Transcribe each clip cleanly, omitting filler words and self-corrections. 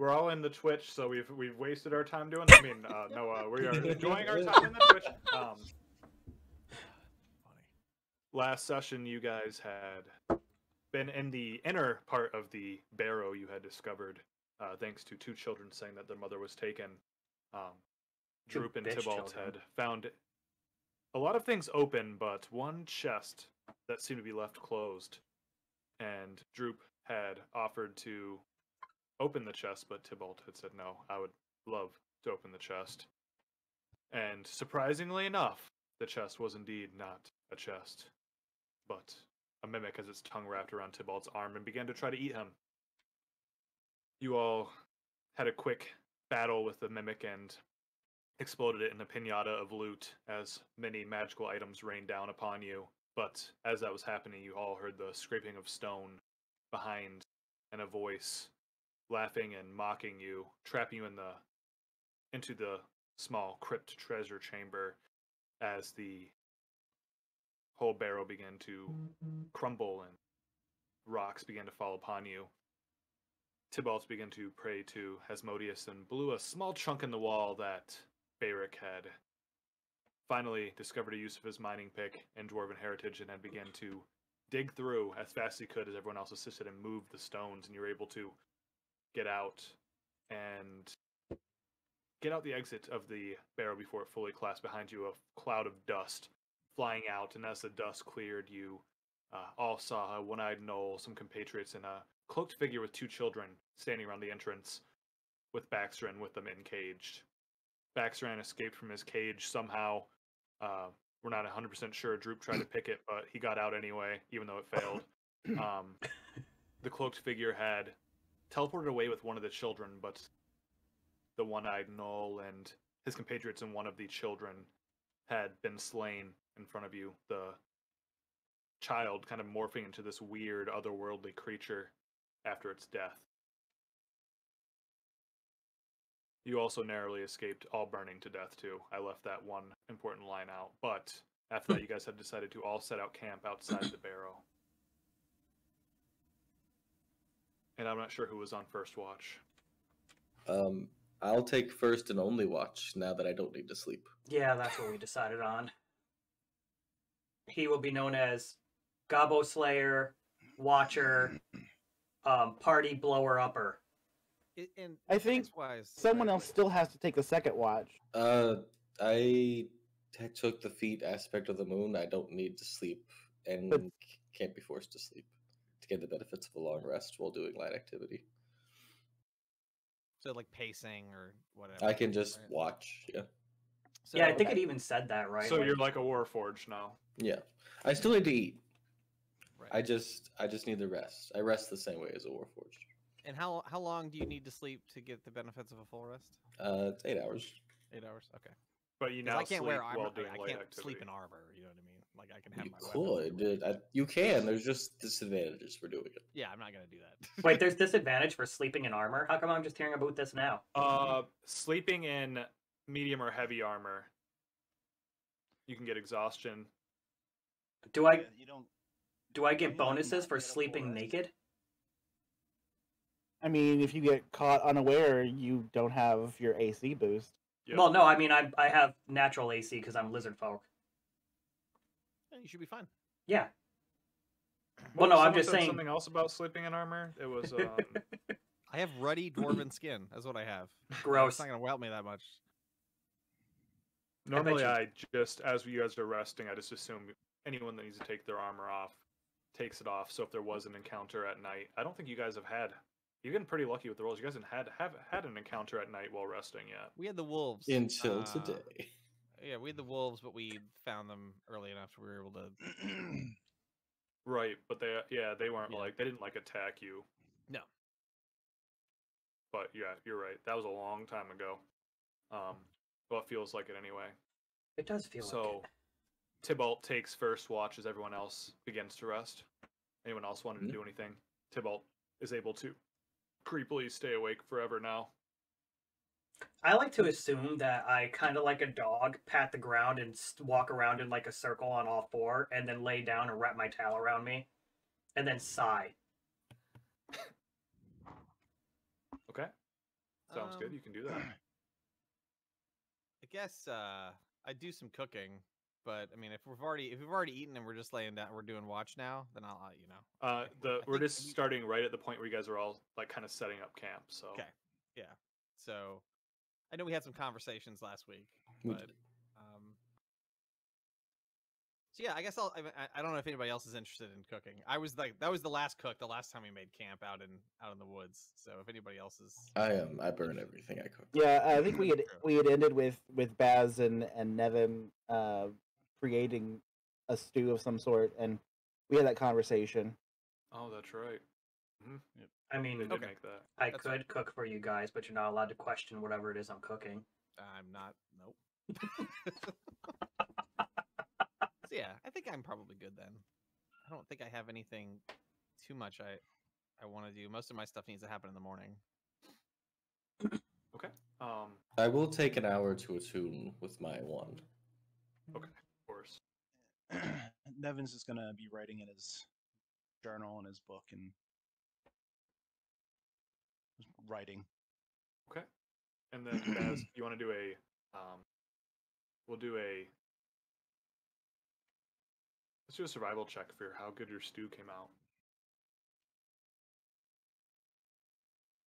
we're all in the Twitch, so we've wasted our time doing. I mean, no, we are enjoying our time in the Twitch. Funny. Last session, you guys had been in the inner part of the barrow you had discovered, thanks to two children saying that their mother was taken. Droop and Tybalt had found a lot of things open, but one chest that seemed to be left closed. And Droop had offered to open the chest, but Tybalt had said, no, I would love to open the chest. And surprisingly enough, the chest was indeed not a chest, but a mimic has its tongue wrapped around Tybalt's arm and began to try to eat him. You all had a quick battle with the mimic and exploded it in a pinata of loot as many magical items rained down upon you. But as that was happening, you all heard the scraping of stone behind and a voice laughing and mocking you, trapping you into the small crypt treasure chamber as the whole barrow began to crumble and rocks began to fall upon you. Tybalt began to pray to Asmodeus and blew a small chunk in the wall that Beric had finally discovered a use of his mining pick and dwarven heritage and had began to dig through as fast as he could as everyone else assisted and moved the stones, and you were able to get out and get out the exit of the barrow before it fully collapsed behind you, a cloud of dust flying out, and as the dust cleared, you all saw a one-eyed gnoll, some compatriots, and a cloaked figure with two children standing around the entrance with Baxran with them encaged. Baxran escaped from his cage somehow. We're not 100% sure. Droop tried to pick it, but he got out anyway, even though it failed. The cloaked figure had teleported away with one of the children, but the one-eyed gnoll and his compatriots and one of the children had been slain in front of you. The child kind of morphing into this weird, otherworldly creature after its death. You also narrowly escaped all burning to death, too. I left that one important line out. But after that, you guys had decided to all set out camp outside the barrow. And I'm not sure who was on first watch. I'll take first and only watch now that I don't need to sleep. Yeah, that's what we decided on. He will be known as Gobbo Slayer, Watcher, Party Blower Upper. And I think someone else still has to take the second watch. I took the feet aspect of the moon. I don't need to sleep and can't be forced to sleep to get the benefits of a long rest while doing light activity. So like pacing or whatever. I can just watch, yeah. So, yeah, I think it even said that, right? So you're like a Warforged now. Yeah. I still need to eat. Right. I just need the rest. I rest the same way as a Warforged. And how long do you need to sleep to get the benefits of a full rest? It's 8 hours. 8 hours, okay. But you now I can't wear armor. I can't activity. sleep in armor. You know what I mean? Like I can have You my could. You can. There's just disadvantages for doing it. Yeah, I'm not gonna do that. Wait, there's disadvantage for sleeping in armor? How come I'm just hearing about this now? Sleeping in medium or heavy armor, you can get exhaustion. Do I get bonuses for sleeping naked? I mean, if you get caught unaware, you don't have your AC boost. Yep. Well, no, I mean, I have natural AC because I'm lizard folk. Yeah, you should be fine. Yeah. Well, no, I'm just saying something else about sleeping in armor. It was. I have ruddy dwarven skin. That's what I have. Gross. It's not gonna help me that much. Normally, I just, as you guys are resting, I just assume anyone that needs to take their armor off takes it off. So if there was an encounter at night, I don't think you guys have had. You've been pretty lucky with the rolls. You guys haven't had an encounter at night while resting yet. We had the wolves until today. Yeah, we had the wolves, but we found them early enough we were able to. Right, but they weren't they didn't attack you. No. But yeah, you're right. That was a long time ago. Well, it feels like it anyway. It does feel so. like it. Tybalt takes first watch as everyone else begins to rest. Anyone else wanted to do anything? Tybalt is able to creepily stay awake forever now. I like to assume that I kind of like a dog pat the ground and walk around in like a circle on all four and then lay down and wrap my towel around me and then sigh. Okay. Sounds good. You can do that. I guess I do some cooking, but I mean, if we've already eaten and we're just laying down, we're doing watch now, then I'll We're just starting right at the point where you guys are all like kind of setting up camp. So okay, yeah. So I know we had some conversations last week, We but did. so yeah, I guess I don't know if anybody else is interested in cooking. I was like, that was the last cook the last time we made camp out in the woods. So if anybody else is, I am. I burn everything I cook. Yeah, I think True. we had ended with Baz and Nevin creating a stew of some sort, and we had that conversation. Oh, that's right. I mean, They did Okay. make that. I That's could right. cook for you guys, but you're not allowed to question whatever it is I'm cooking. I'm not. Nope. So yeah, I think I'm probably good then. I don't think I have anything too much I want to do. Most of my stuff needs to happen in the morning. Okay. I will take an hour to attune with my wand. Okay. Of course. Nevin's is gonna be writing in his journal and his book and writing. Okay. And then Baz, you want to do a we'll do a let's do a survival check for how good your stew came out.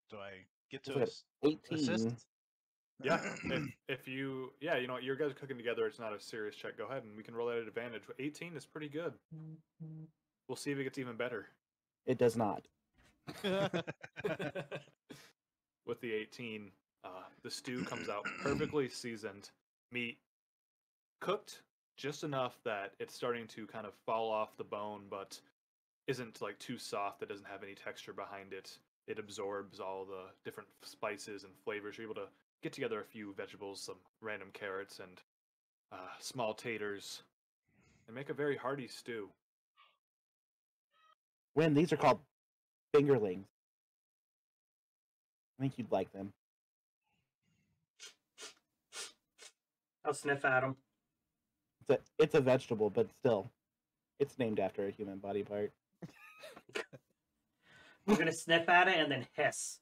Do I get It's to like 18. assist? Yeah. if you you know what, your guys are cooking together, it's not a serious check. Go ahead and we can roll that at advantage. 18 is pretty good. We'll see if it gets even better. It does not. With the 18, the stew comes out perfectly seasoned. Meat cooked just enough that it's starting to kind of fall off the bone, but isn't like too soft that doesn't have any texture behind it. It absorbs all the different spices and flavors. You're able to get together a few vegetables, some random carrots, and small taters, and make a very hearty stew. When these are called fingerlings. I think you'd like them. I'll sniff at them. It's a vegetable, but still, it's named after a human body part. I'm gonna sniff at it and then hiss.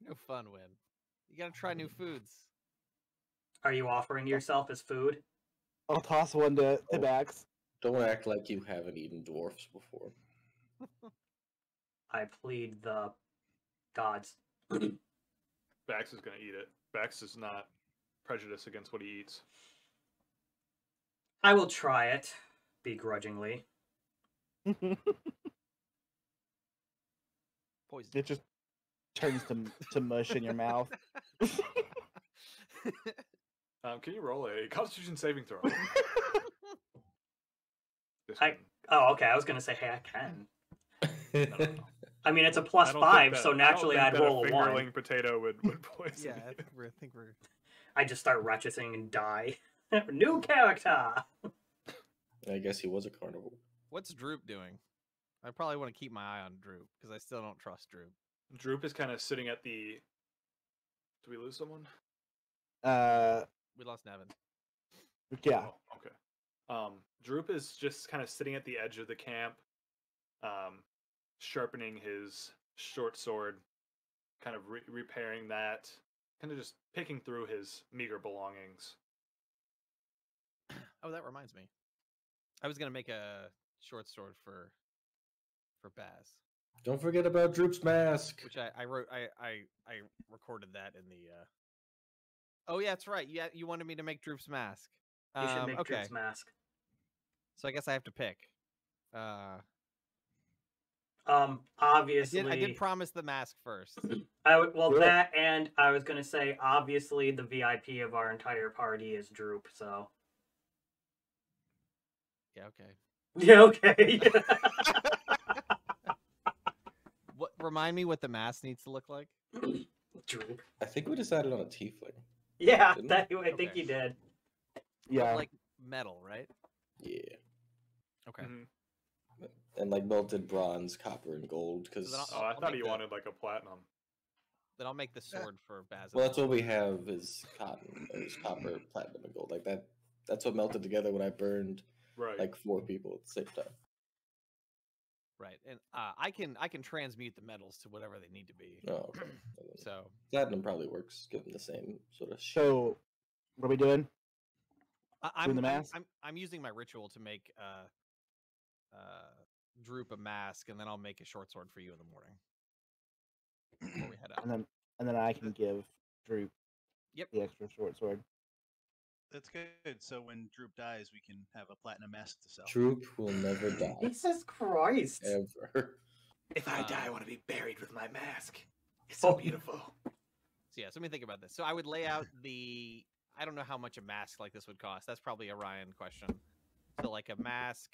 No fun, Win. You gotta try new foods. Are you offering yourself as food? I'll toss one to Oh. Max. Don't act like you haven't eaten dwarfs before. I plead the gods. Bax is going to eat it. Bax is not prejudiced against what he eats. I will try it, begrudgingly. Poison. It just turns to mush in your mouth. Can you roll a Constitution saving throw? This I- one. Oh, okay. I was gonna say, hey, I can. No. I mean, it's a I plus don't 5, think so that- naturally I I'd don't think roll that a 1. fingerling potato would poison Yeah, you. I think we're. I just start ratcheting and die. New character. I guess he was a carnivore. What's Droop doing? I probably want to keep my eye on Droop because I still don't trust Droop. Droop is kind of sitting at the. Do we lose someone? We lost Nevin. Yeah. Oh, okay. Droop is just kind of sitting at the edge of the camp, sharpening his short sword, kind of repairing that, kind of just picking through his meager belongings. Oh, that reminds me. I was gonna make a short sword for Baz, Don't forget about Droop's mask. which I wrote. I recorded that in the. Oh yeah, that's right. Yeah, you wanted me to make Droop's mask. You should make okay. Drip's mask. So I guess I have to pick. Obviously. I did promise the mask first. Well, Yeah. that and I was gonna say, obviously, the VIP of our entire party is Droop. So. Yeah. Okay. Yeah. Okay. What? Remind me what the mask needs to look like. Droop. I think we decided on a tiefling. Yeah, Didn't that I think Okay. you did. Yeah. Like metal, right? Yeah. Okay. Mhm. And like melted bronze, copper, and gold. Because then Oh, I I'll thought make he the- wanted like a platinum. Then I'll make the sword for Baz. well, that's what we have is cotton, is copper, platinum, and gold. Like that. That's what melted together when I burned Right. like 4 people at the same time. Right, and I can transmute the metals to whatever they need to be. Oh, okay. So Platinum probably works, given the same sort of. So, what are we doing? I'm, the I'm mask? I'm using my ritual to make Droop a mask, and then I'll make a short sword for you in the morning before we head out. And then I can give Droop Yep. the extra short sword. That's good. So when Droop dies, we can have a platinum mask to sell. Droop will never die. Jesus Christ! Ever. If I die, I want to be buried with my mask. It's so beautiful. So yeah, so let me think about this. So I would lay out I don't know how much a mask like this would cost. That's probably a Ryan question. So like a mask,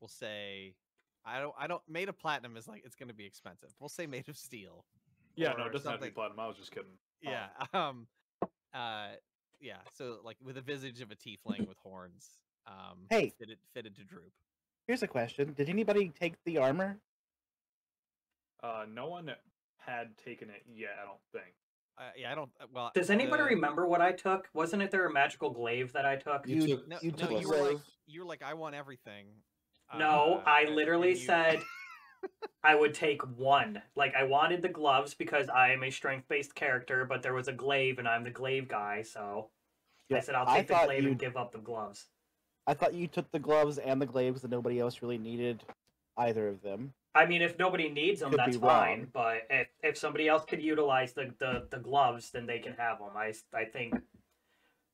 we'll say, I don't. Made of platinum is like it's going to be expensive. We'll say made of steel. Yeah, no, or it doesn't have to be something. platinum. I was just kidding. Yeah. Yeah. So like with a visage of a tiefling with horns. Hey. Fitted to Droop. Here's a question: did anybody take the armor? No one had taken it yet, I don't think. Yeah, I don't. Well, Does anybody remember what I took? Wasn't there a magical glaive that I took? You took. you took you were like glaive. I want everything. No, I and literally you- said I would take one. Like, I wanted the gloves because I am a strength-based character, but there was a glaive, and I'm the glaive guy, so I Yeah, said I'll I take the thought glaive you- and give up the gloves. I thought you took the gloves and the glaives, and nobody else really needed either of them. I mean, if nobody needs them, Could that's be wrong. fine. But if somebody else could utilize the gloves, then they can have them. I think,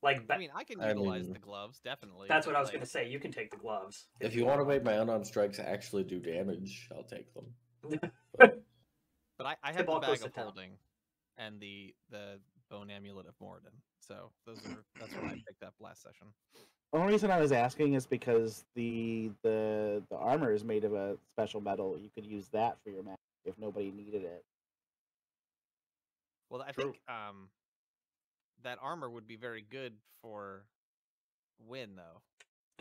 like, I mean, I can utilize the gloves definitely. that's what but, I was like, gonna say. You can take the gloves. If you want to make my unarmed strikes actually do damage, I'll take them. But I have the Tibalt goes bag to of town. holding, and the bone amulet of Moradin. So that's what I picked up last session. The only reason I was asking is because the armor is made of a special metal. You could use that for your mask if nobody needed it. Well, I True. think that armor would be very good for Win though,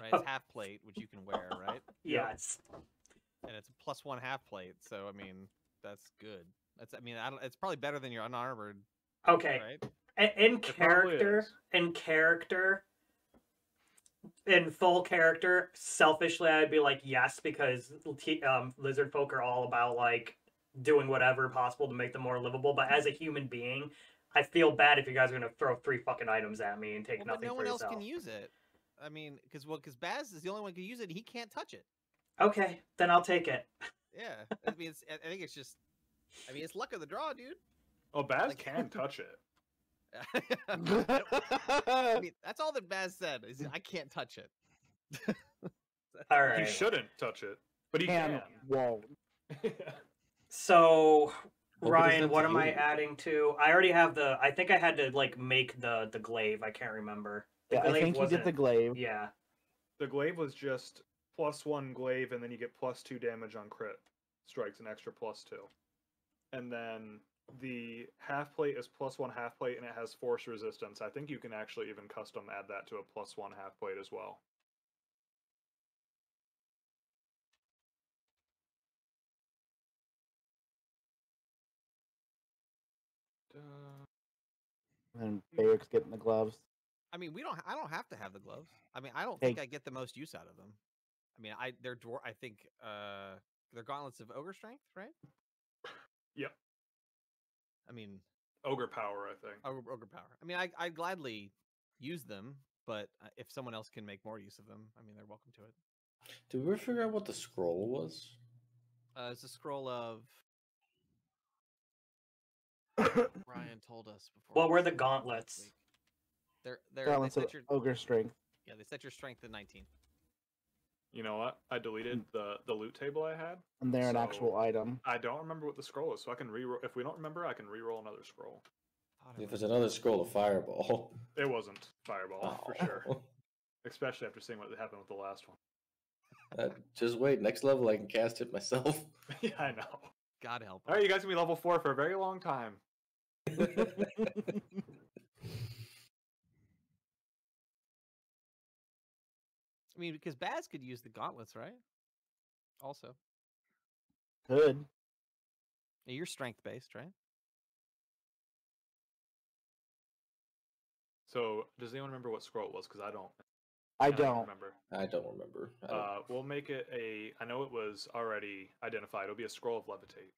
right? It's half plate, which you can wear, right? Yes. And it's a +1 half plate, so I mean that's good. That's it's probably better than your unarmored, Okay. right? In It probably character, is. in full character, selfishly, I'd be like yes, because lizard folk are all about like doing whatever possible to make them more livable. But as a human being, I feel bad if you guys are gonna throw 3 fucking items at me and take Well, but nothing no for one else yourself. can use it. I mean, because Baz is the only one who can use it. And he can't touch it. Okay, then I'll take it. Yeah, I mean, I think it's just, it's luck of the draw, dude. Oh, Baz Like- can touch it. I mean, that's all that Baz said. Is I can't touch it. All He right. shouldn't touch it, but he Can can. won't. So, Well, but Ryan, it's what up to am I you. adding to? I already have the. I think I had to like make the glaive. I can't remember. The Yeah, I glaive think you did the wasn't- glaive. Yeah. The glaive was just +1 glaive, and then you get +2 damage on crit strikes, an extra +2. And then the half plate is +1 half plate, and it has force resistance. I think you can actually even custom add that to a +1 half plate as well. And Bayrick's getting the gloves. I mean, I don't have to have the gloves. I mean, I don't Hey. think I get the most use out of them. I mean, they're I think they're gauntlets of ogre strength, right? Yep. I mean, Ogre power, I think. ogre power. I mean, I gladly use them, but if someone else can make more use of them, I mean, they're welcome to it. Did we ever figure out what the scroll was? It's a scroll of. Ryan told us before. What we were the started gauntlets? last week. They Balance of set your ogre strength. they set your strength to 19. You know what? I deleted the loot table I had. And they're an So- actual item. I don't remember what the scroll is, so I can reroll. If we don't remember, I can reroll another scroll. Thought I If it's wrote- another scroll of fireball. It wasn't fireball for sure, Oh. especially after seeing what happened with the last one. Just wait, next level I can cast it myself. Yeah, I know. God help. All right, you guys can be level 4 for a very long time. I mean, because Baz could use the gauntlets, right? Also, Good. you're strength based, right? So, does anyone remember what scroll it was? Because I don't. I And don't. remember. I don't remember. We'll make it a. I know it was already identified. It'll be a scroll of levitate.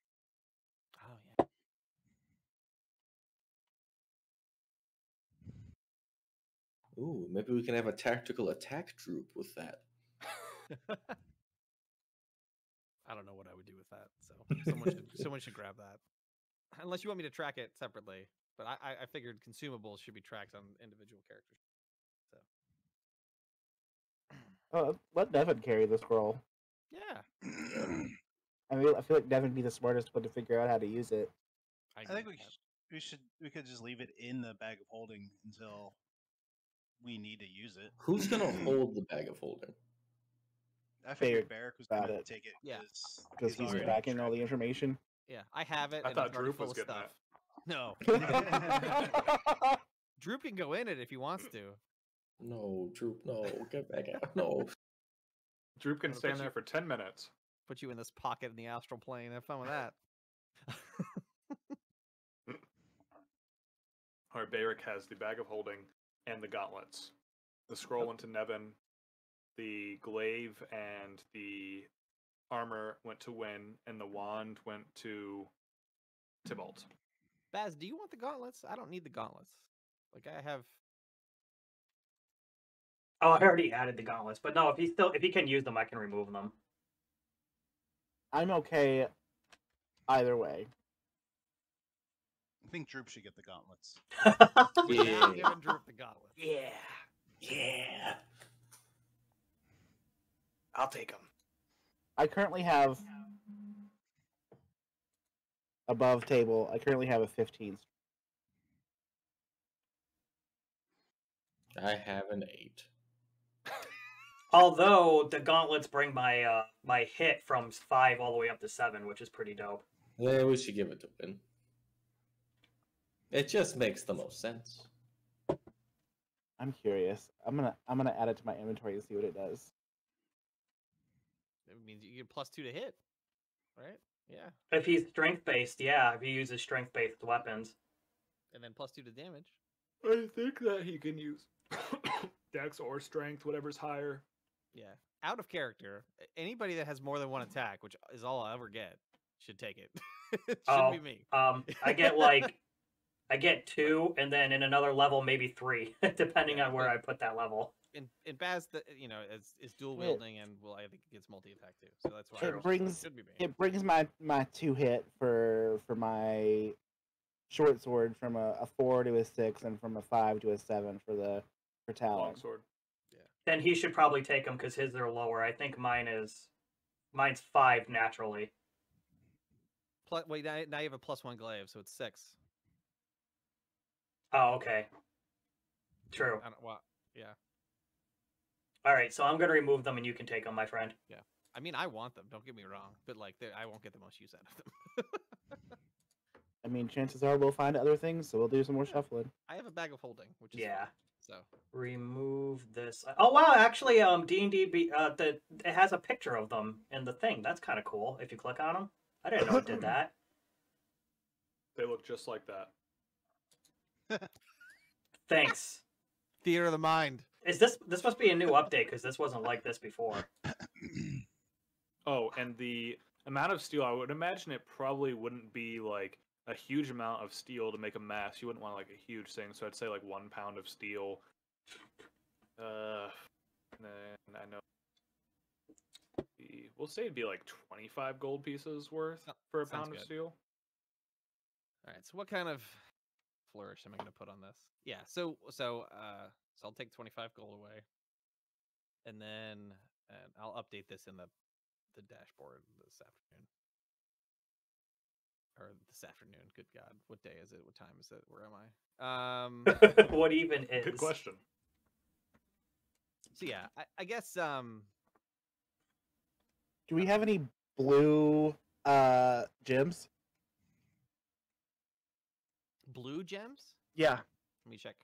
Oh yeah. Ooh, maybe we can have a tactical attack droop with that. I don't know what I would do with that. So someone should grab that. Unless you want me to track it separately. But I figured consumables should be tracked on individual characters. So Let Devin carry the scroll. yeah. I mean, I feel like Devin would be the smartest one to figure out how to use it. I think we could just leave it in the bag of holding until we need to use it. Who's gonna hold the bag of holding? I figured Barrick was about gonna it. take it Yeah. Because he's already tracking all the tracked. information. Yeah, I have it. I and thought it's already Droop full was of getting stuff. that. No. Droop can go in it if he wants to. No, Droop, no, get back out. No. Droop can gonna stand put there you- for 10 minutes. Put you in this pocket in the astral plane. Have fun with that. Alright, Barrick has the bag of holding and the gauntlets. The scroll went to Nevin. The glaive and the armor went to Win, and the wand went to Tybalt. Baz, do you want the gauntlets? I don't need the gauntlets. Like I have. Oh, I already added the gauntlets, but no, if he can use them, I can remove them. I'm okay either way. I think Droop should get the gauntlets. We're now Yeah. giving Droop the gauntlets. Yeah. Yeah. I'll take them. I currently have above table. I currently have a 15. I have an 8. Although the gauntlets bring my my hit from 5 all the way up to 7, which is pretty dope. Yeah, we should give it to Win. It just makes the most sense. I'm curious. I'm gonna add it to my inventory and see what it does. It means you get +2 to hit, right? Yeah, If he's strength based, yeah, if he uses strength based weapons. and then +2 to damage. I think that he can use Dex or Strength, whatever's higher. Yeah, out of character. Anybody that has more than one attack, which is all I'll ever get, should take it. It shouldn't be me. I get 2, and then in another level maybe 3, depending Yeah, on where but- I put that level. And Baz, is dual Yeah. wielding, and I think it gets multi attack too. So that's why It brings should be me. it brings my 2 hit for my short sword from a 4 to a 6 and from a 5 to a 7 for Talon. Longsword. Then he should probably take them because his are lower. I think mine's 5 naturally. Wait, now you have a +1 glaive, so it's 6. Oh, okay. True. I don't, well, yeah. All right, so I'm gonna remove them, and you can take them, my friend. I mean, I want them. Don't get me wrong, but like, I won't get the most use out of them. I mean, chances are we'll find other things, so we'll do some more shuffling. I have a bag of holding, which is Yeah. fine, so Remove this. Oh wow, actually, D&D it has a picture of them in the thing. That's kind of cool. If you click on them, I didn't know it did that. They look just like that. Thanks. theater of the mind. Is this must be a new update because this wasn't like this before. Oh, and the amount of steel, I would imagine it probably wouldn't be like a huge amount of steel to make a mask. You wouldn't want like a huge thing, so I'd say like 1 pound of steel. And then I know we'll say it'd be like 25 gold pieces worth Oh, for a sounds pound of good. steel. All right, so what kind of flourish am I going to put on this? Yeah, so I'll take 25 gold away, and then I'll update this in the dashboard this afternoon. Or this afternoon. Good God, what day is it? What time is it? Where am I? What even is? Good question. So yeah, I guess Do we have any blue gems? blue gems. Yeah. Let me check.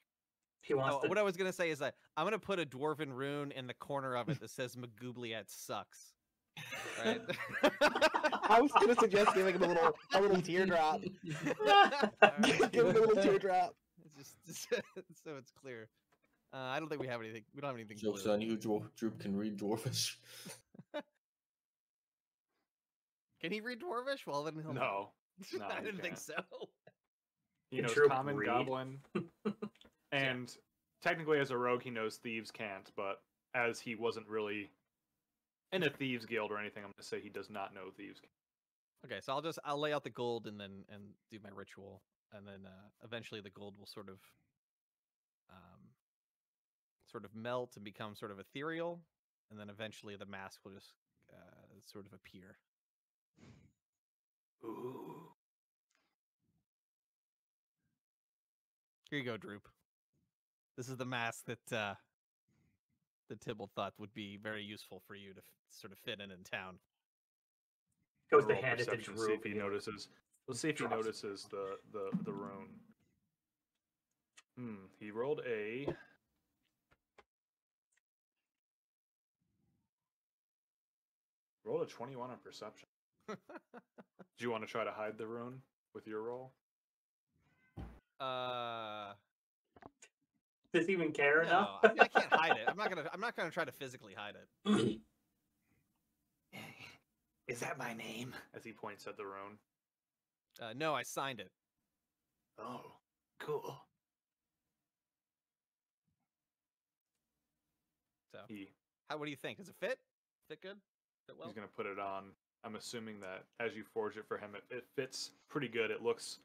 He wants Oh, to. what I was gonna say is that I'm gonna put a dwarven rune in the corner of it that says "Magoobliat sucks." Right. I was gonna suggest giving him a little teardrop. Alright. Give him a little teardrop. It's just so it's clear. I don't think we have anything. We don't have anything. Joke's blue. on you, Droop can read Dwarvish. Can he read Dwarvish? Well, then he'll. No, no, I he didn't think can't. so. He Can knows Troop Common, read? Goblin, and technically as a rogue, he knows Thieves can't. But as he wasn't really in a Thieves Guild or anything, I'm going to say he does not know Thieves. Okay, so I'll lay out the gold and do my ritual, and then eventually the gold will sort of melt and become sort of ethereal, and then eventually the mask will just sort of appear. Ooh. Here you go, Droop. This is the mask that Tibble thought would be very useful for you to sort of fit in town. Goes to Roll hand it to perception, see if Droop. he and he notices. Let's see if he drops it. notices the rune. He rolled a. Rolled a 21 on perception. Do you want to try to hide the rune with your roll? Does he even care No, enough? I mean, I can't hide it. I'm not gonna try to physically hide it. Is that my name? As he points at the rune. No, I signed it. Oh, cool. So, He what do you think? Does it fit? Fit good? Fit well? He's gonna put it on. I'm assuming that as you forge it for him, it fits pretty good. It looks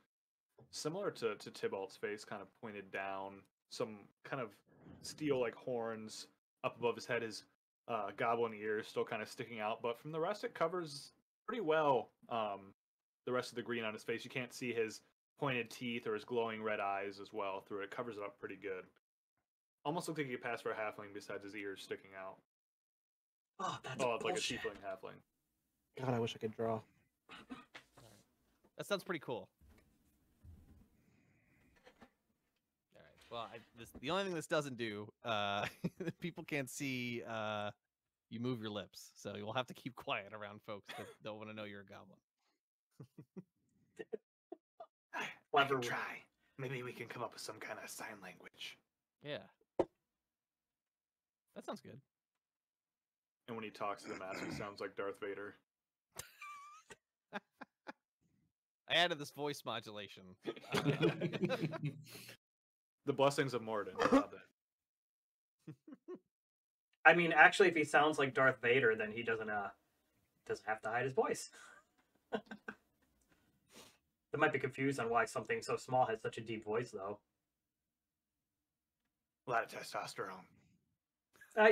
similar to Tybalt's face, kind of pointed down, some kind of steel-like horns up above his head, his goblin ears still kind of sticking out, but from the rest it covers pretty well the rest of the green on his face. You can't see his pointed teeth or his glowing red eyes as well through it. It covers it up pretty good. Almost looks like you could pass for a halfling besides his ears sticking out. Oh, that's It's like a bullshit. tiefling halfling. God, I wish I could draw. That sounds pretty cool. All right. Well, the only thing this doesn't do, people can't see you move your lips, so you'll have to keep quiet around folks that don't want to know you're a goblin. I can try. Maybe we can come up with some kind of sign language. Yeah. That sounds good. And when he talks to the mask, he sounds like Darth Vader. I added this voice modulation. The blessings of Morden. I love it. I mean, actually, if he sounds like Darth Vader, then he doesn't have to hide his voice. They might be confused on why something so small has such a deep voice, though. A lot of testosterone.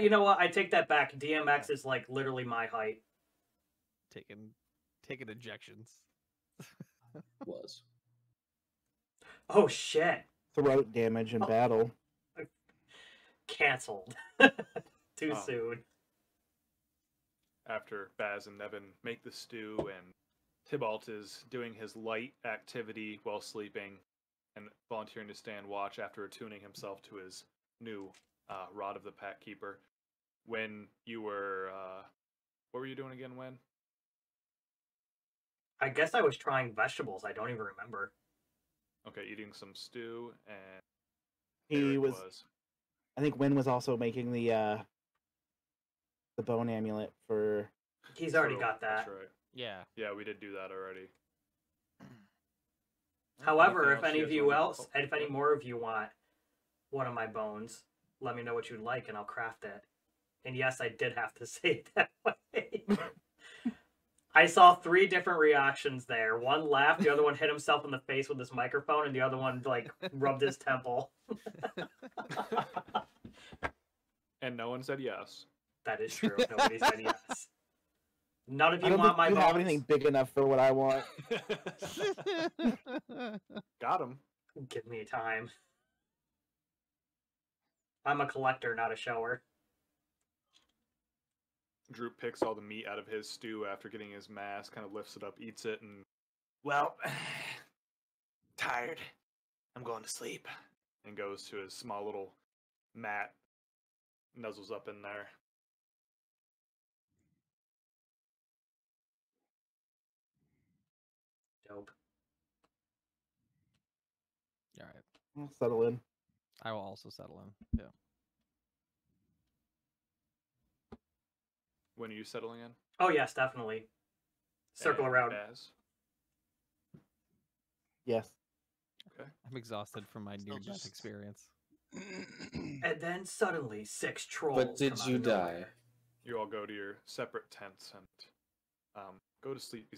You know what? I take that back. DMX is like literally my height. Taking injections. Was. Oh shit! Throat damage in battle. Cancelled. Too soon. After Baz and Nevin make the stew and Tybalt is doing his light activity while sleeping and volunteering to stand watch after attuning himself to his new Rod of the Pack Keeper. When you were... what were you doing again, When? I guess I was trying vegetables. I don't even remember. Okay, eating some stew, and He Eric was. I think Wynn was also making the bone amulet for. He's already True, got that. That's right. Yeah. Yeah, we did do that already. However, Anything if else any you of guys you wanna- else, and if any more of you want one of my bones, let me know what you'd like, and I'll craft it. And yes, I did have to say it that way. I saw 3 different reactions there. One laughed, the other one hit himself in the face with his microphone, and the other one like rubbed his temple. And no one said yes. That is true. Nobody said yes. None of I you don't want think my you bones. have anything big enough for what I want. Got him. Give me time. I'm a collector, not a shower. Droop picks all the meat out of his stew after getting his mask, kind of lifts it up, eats it, and... Well, tired. I'm going to sleep. And goes to his small little mat, nuzzles up in there. Dope. All right. I'll settle in. I will also settle in. Yeah. When are you settling in? Oh yes, definitely. Circle And around. Baz? Yes. Okay. I'm exhausted from my Still near-death just- experience. And then suddenly 6 trolls. But did come out you of die? nowhere. You all go to your separate tents and go to sleep.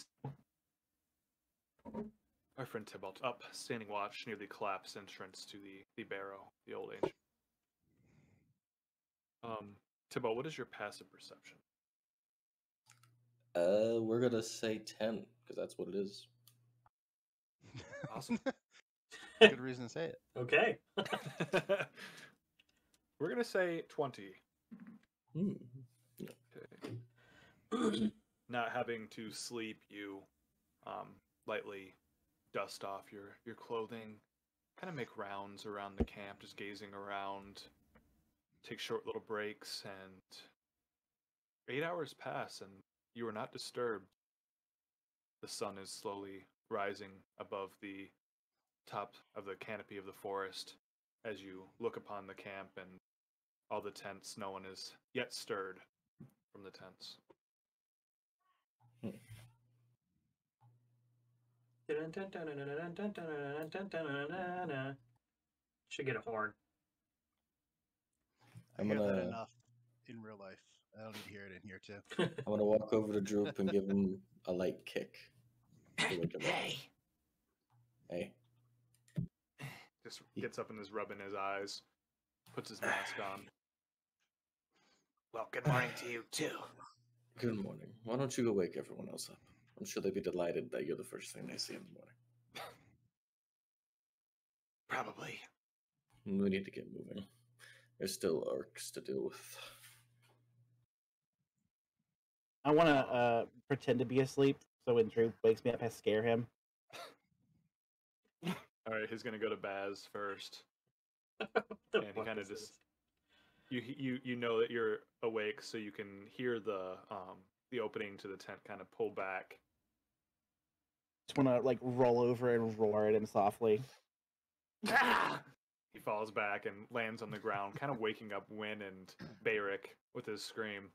Our friend Tybalt up, standing watch near the collapsed entrance to the barrow, the old ancient. Tybalt, what is your passive perception? We're gonna say 10 because that's what it is. Awesome. Good reason to say it. Okay. We're gonna say 20. Hmm. Okay. Not having to sleep, you lightly dust off your clothing, kind of make rounds around the camp, just gazing around, take short little breaks, and 8 hours pass, and you are not disturbed. The sun is slowly rising above the top of the canopy of the forest as you look upon the camp and all the tents. No one is yet stirred from the tents. Should get a horn. I I'm hear that gonna- enough in real life. I don't need to hear it in here too. I'm gonna walk over to Droop and give him a light kick. To wake him up. Hey. Just gets up and is rubbing his eyes, puts his mask on. Well, good morning to you, too. Good morning. Why don't you go wake everyone else up? I'm sure they'd be delighted that you're the first thing they see in the morning. Probably. We need to get moving. There's still orcs to deal with. I want to pretend to be asleep, so when Drew wakes me up, I scare him. All right, he's gonna go to Baz first, The and he fuck kind of is just this? you know that you're awake, so you can hear the opening to the tent kind of pull back. Just want to like roll over and roar at him softly. He falls back and lands on the ground, kind of waking up Win and Bayrick with his scream.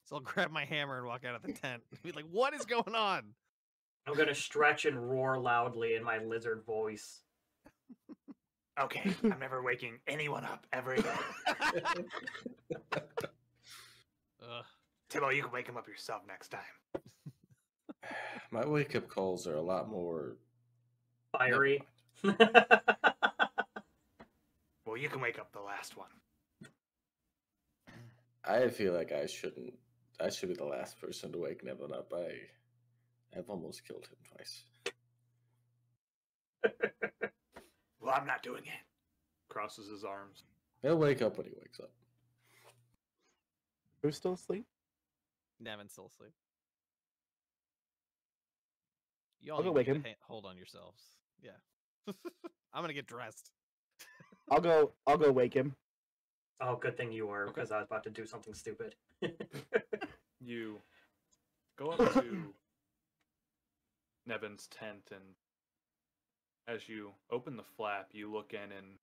So I'll grab my hammer and walk out of the tent. Be like, what is going on? I'm gonna stretch and roar loudly in my lizard voice. Okay, I'm never waking anyone up ever again. Ugh. Tibbo, you can wake him up yourself next time. My wake up calls are a lot more Fiery. Well, you can wake up the last one. I feel like I shouldn't. I should be the last person to wake Nevin up. I've almost killed him twice. Well, I'm not doing it. Crosses his arms. He'll wake up when he wakes up. Who's still asleep? Nevin's still asleep. I'll Y'all go need wake to him. hold on yourselves. Yeah. I'm gonna get dressed. I'll go wake him. Oh, good thing you were, Okay. because I was about to do something stupid. You go up to Nevin's tent, and as you open the flap, you look in, and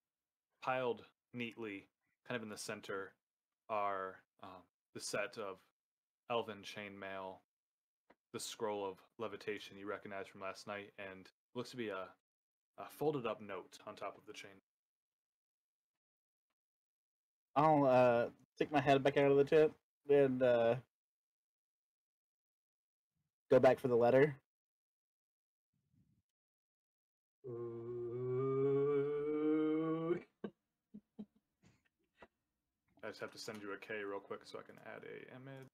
piled neatly, kind of in the center, are the set of elven chainmail, the scroll of levitation you recognize from last night, and looks to be a folded up note on top of the chain. I'll stick my head back out of the tent and go back for the letter. Ooh. I just have to send you a K real quick so I can add a image.